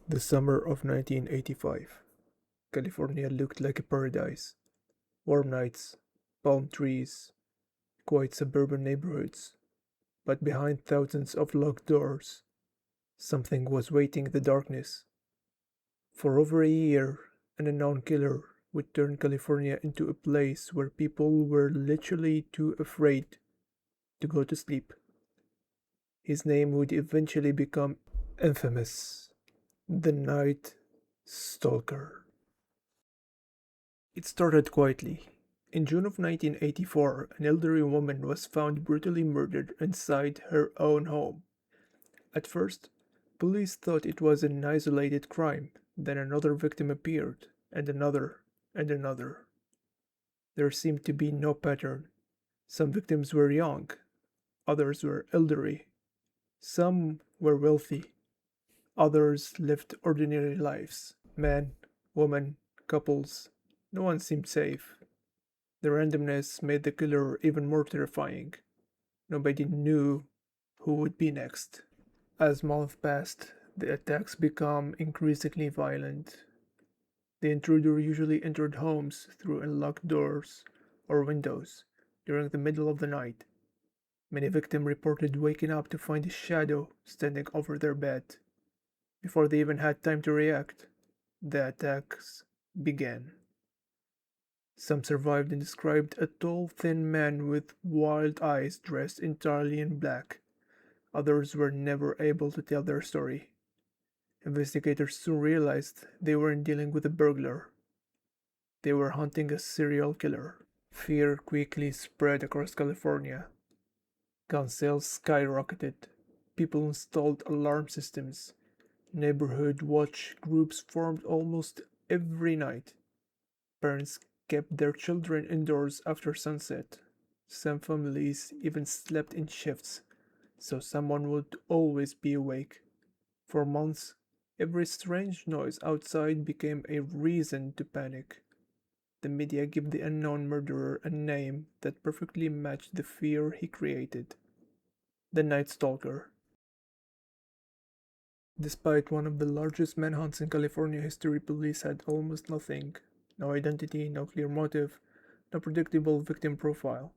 The summer of 1985. California looked like a paradise. Warm nights, palm trees, quiet suburban neighborhoods. But behind thousands of locked doors, something was waiting in the darkness. For over a year, an unknown killer would turn California into a place where people were literally too afraid to go to sleep. His name would eventually become infamous: the Night Stalker. It started quietly. In June of 1984, an elderly woman was found brutally murdered inside her own home. At first, police thought it was an isolated crime. Then another victim appeared, and another, and another. There seemed to be no pattern. Some victims were young, others were elderly, some were wealthy, others lived ordinary lives. Men, women, couples. No one seemed safe. The randomness made the killer even more terrifying. Nobody knew who would be next. As months passed, the attacks became increasingly violent. The intruder usually entered homes through unlocked doors or windows during the middle of the night. Many victims reported waking up to find a shadow standing over their bed. Before they even had time to react, the attacks began. Some survived and described a tall, thin man with wild eyes dressed entirely in black. Others were never able to tell their story. Investigators soon realized they weren't dealing with a burglar. They were hunting a serial killer. Fear quickly spread across California. Gun sales skyrocketed. People installed alarm systems. Neighborhood watch groups formed almost every night. Parents kept their children indoors after sunset. Some families even slept in shifts, so someone would always be awake. For months, every strange noise outside became a reason to panic. The media gave the unknown murderer a name that perfectly matched the fear he created: the Night Stalker. Despite one of the largest manhunts in California history, police had almost nothing: no identity, no clear motive, no predictable victim profile.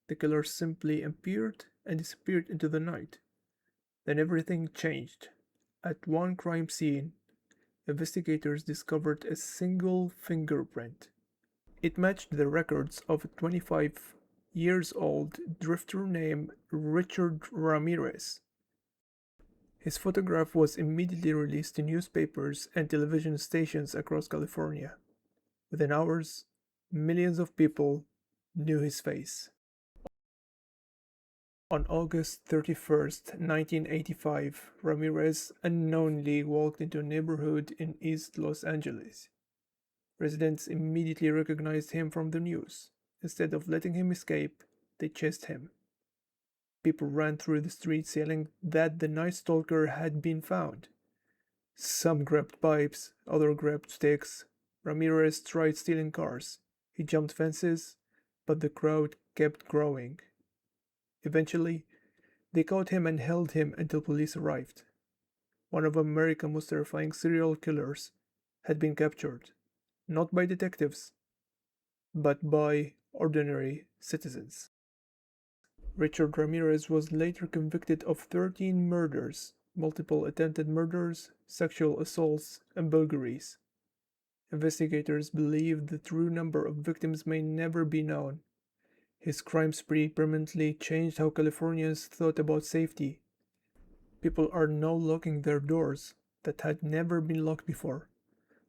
The killer simply appeared and disappeared into the night. Then everything changed. At one crime scene, investigators discovered a single fingerprint. It matched the records of a 25 years old drifter named Richard Ramirez. His photograph was immediately released to newspapers and television stations across California. Within hours, millions of people knew his face. On August 31st, 1985, Ramirez unknowingly walked into a neighborhood in East Los Angeles. Residents immediately recognized him from the news. Instead of letting him escape, they chased him. People ran through the streets yelling that the Night Stalker had been found. Some grabbed pipes, others grabbed sticks. Ramirez tried stealing cars. He jumped fences, but the crowd kept growing. Eventually, they caught him and held him until police arrived. One of America's most terrifying serial killers had been captured, not by detectives, but by ordinary citizens. Richard Ramirez was later convicted of 13 murders, multiple attempted murders, sexual assaults, and burglaries. Investigators believe the true number of victims may never be known. His crime spree permanently changed how Californians thought about safety. People are now locking their doors that had never been locked before.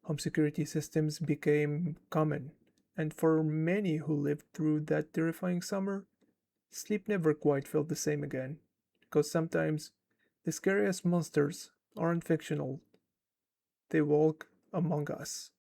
Home security systems became common, and for many who lived through that terrifying summer, sleep never quite felt the same again. Because sometimes the scariest monsters aren't fictional, they walk among us.